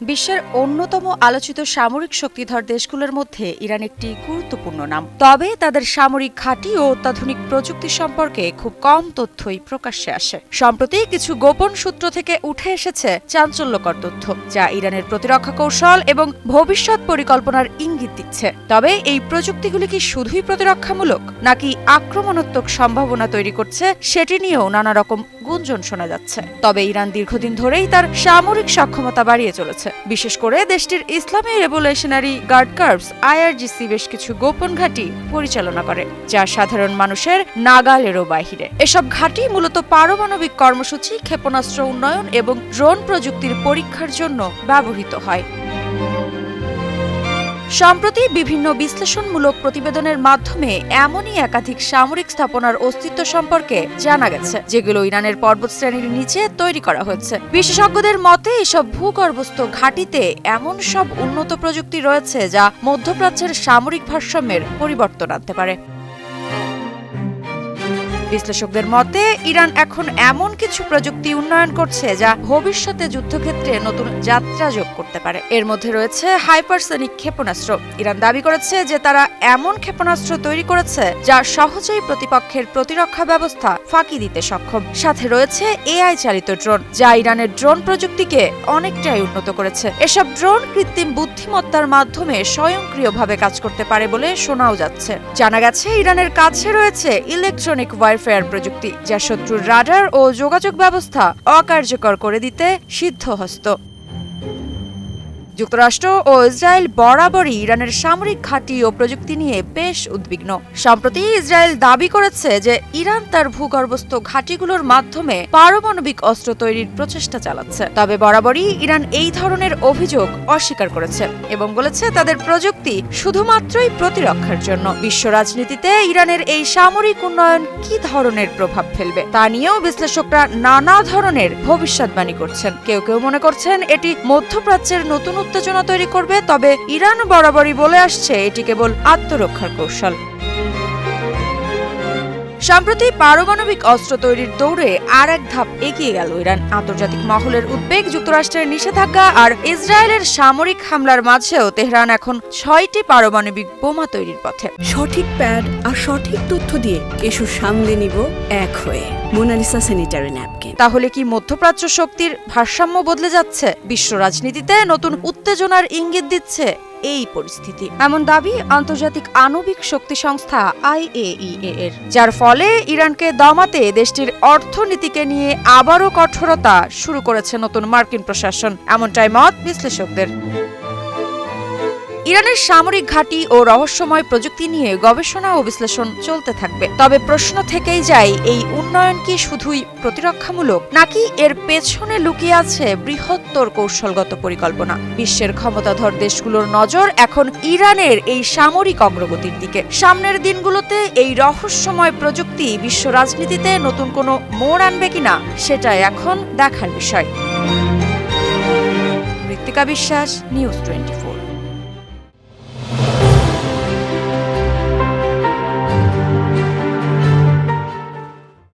বিশ্বের অন্যতম আলোচিত সামরিক শক্তিধর দেশগুলোর মধ্যে ইরান একটি গুরুত্বপূর্ণ নাম। তবে তাদের সামরিক ঘাঁটি ও অত্যাধুনিক প্রযুক্তি সম্পর্কে খুব কম তথ্যই প্রকাশ্যে আসে। সম্প্রতি কিছু গোপন সূত্র থেকে উঠে এসেছে চাঞ্চল্যকর তথ্য, যা ইরানের প্রতিরক্ষা কৌশল এবং ভবিষ্যৎ পরিকল্পনার ইঙ্গিত দিচ্ছে। তবে এই প্রযুক্তিগুলি কি শুধুই প্রতিরক্ষামূলক নাকি আক্রমণাত্মক সম্ভাবনা তৈরি করছে, সেটি নিয়েও নানা রকম গুঞ্জন শোনা যাচ্ছে। তবে ইরান দীর্ঘদিন ধরেই তার সামরিক সক্ষমতা বাড়িয়ে চলেছে। বিশেষ করে দেশটির ইসলামী রেভলিউশনারি গার্ড কর্পস আইআরজিসি বেশ কিছু গোপন ঘাঁটি পরিচালনা করে, যা সাধারণ মানুষের নাগালেরও বাহিরে। এসব ঘাঁটি মূলত পারমাণবিক কর্মসূচি, ক্ষেপণাস্ত্র উন্নয়ন এবং ড্রোন প্রযুক্তির পরীক্ষার জন্য ব্যবহৃত হয়। সম্প্রতি বিভিন্ন বিশ্লেষণমূলক প্রতিবেদনের মাধ্যমে এমনই একাধিক সামরিক স্থাপনার অস্তিত্ব সম্পর্কে জানা গেছে, যেগুলো ইরানের পর্বতশ্রেণীর নিচে তৈরি করা হয়েছে। বিশেষজ্ঞদের মতে এসব ভূগর্ভস্থ ঘাঁটিতে এমন সব উন্নত প্রযুক্তি রয়েছে যা মধ্যপ্রাচ্যের সামরিক ভারসাম্যের পরিবর্তন আনতে পারে। বিশ্লেষকদের মতে ইরান এখন এমন কিছু প্রযুক্তি উন্নয়ন করছে যা ভবিষ্যতে যুদ্ধক্ষেত্রে নতুন যাত্রা যোগ করতে পারে। এর মধ্যে রয়েছে হাইপারসনিক ক্ষেপণাস্ত্র। ইরান দাবি করেছে যে তারা এমন ক্ষেপণাস্ত্র তৈরি করেছে যা সহজেই প্রতিপক্ষের প্রতিরক্ষা ব্যবস্থা ফাঁকি দিতে সক্ষম। সাথে রয়েছে এআই চালিত ড্রোন, যা ইরানের ড্রোন প্রযুক্তিকে অনেকটাই উন্নত করেছে। এসব ড্রোন কৃত্রিম বুদ্ধিমত্তার মাধ্যমে স্বয়ংক্রিয়ভাবে কাজ করতে পারে বলে শোনাও যাচ্ছে। জানা গেছে ইরানের কাছে রয়েছে ইলেকট্রনিক ওয়ারফেয়ার প্রযুক্তি, যা শত্রুর রাডার ও যোগাযোগ ব্যবস্থা অকার্যকর করে দিতে সিদ্ধহস্ত। যুক্তরাষ্ট্র ও ইসরায়েল বরাবরই ইরানের সামরিক ঘাঁটি ও প্রযুক্তি নিয়ে বেশ উদ্বিগ্ন। সম্প্রতি ইসরায়েল দাবি করেছে যে ইরান তার ভূগর্ভস্থ ঘাঁটিগুলোর মাধ্যমে পারমাণবিক অস্ত্র তৈরির প্রচেষ্টা চালাচ্ছে। তবে বরাবরই ইরান এই ধরনের অভিযোগ অস্বীকার করেছে এবং বলেছে তাদের প্রযুক্তি শুধুমাত্রই প্রতিরক্ষার জন্য। বিশ্ব রাজনীতিতে ইরানের এই সামরিক উন্নয়ন কি ধরনের প্রভাব ফেলবে তা নিয়েও বিশ্লেষকরা নানা ধরনের ভবিষ্যৎবাণী করছেন। কেউ কেউ মনে করছেন এটি মধ্যপ্রাচ্যের নতুন উত্তেজনা তৈরি করবে, তবে ইরান বরাবরই বলে আসছে এটি কেবল আত্মরক্ষার কৌশল। সম্প্রতি পারমাণবিক অস্ত্র তৈরির দৌড়ে আর এক ধাপ এগিয়ে গেল ইরান। আন্তর্জাতিক মহলের উদ্বেগ, যুক্তরাষ্ট্রের নিষেধাজ্ঞা আর ইসরায়েলের সামরিক হামলার মাঝেও তেহরান এখন 6টি পারমাণবিক বোমা তৈরির পথে। সঠিক প্যাড আর সঠিক তথ্য দিয়ে এসব সামলে নিব এক হয়ে। Monalisa sanitary napkin. তাহলে কি মধ্যপ্রাচ্য শক্তির ভারসাম্য বদলে যাচ্ছে? বিশ্ব রাজনীতিতে নতুন উত্তেজনার ইঙ্গিত দিচ্ছে এই পরিস্থিতি, এমন দাবি আন্তর্জাতিক আণবিক শক্তি সংস্থা IAEA এর, যার ফলে ইরানকে দমাতে দেশটির অর্থনীতিকে নিয়ে আবারও কঠোরতা শুরু করেছে নতুন মার্কিন প্রশাসন। এমনটাই মত বিশ্লেষকদের। ইরানের সামরিক ঘাঁটি ও রহস্যময় প্রযুক্তি নিয়ে গবেষণা ও বিশ্লেষণ চলতে থাকবে। তবে প্রশ্ন থেকেই যায়, এই উন্নয়ন কি শুধুই প্রতিরক্ষামূলক নাকি এর পেছনে লুকিয়ে আছে বৃহত্তর কৌশলগত পরিকল্পনা? বিশ্বের ক্ষমতাধর দেশগুলোর নজর এখন ইরানের এই সামরিক অগ্রগতির দিকে। সামনের দিনগুলোতে এই রহস্যময় প্রযুক্তি বিশ্ব রাজনীতিতে নতুন কোনো মোড় আনবে কিনা, সেটাই এখন দেখার বিষয়। মৃত্তিকা বিশ্বাস, নিউজ 24।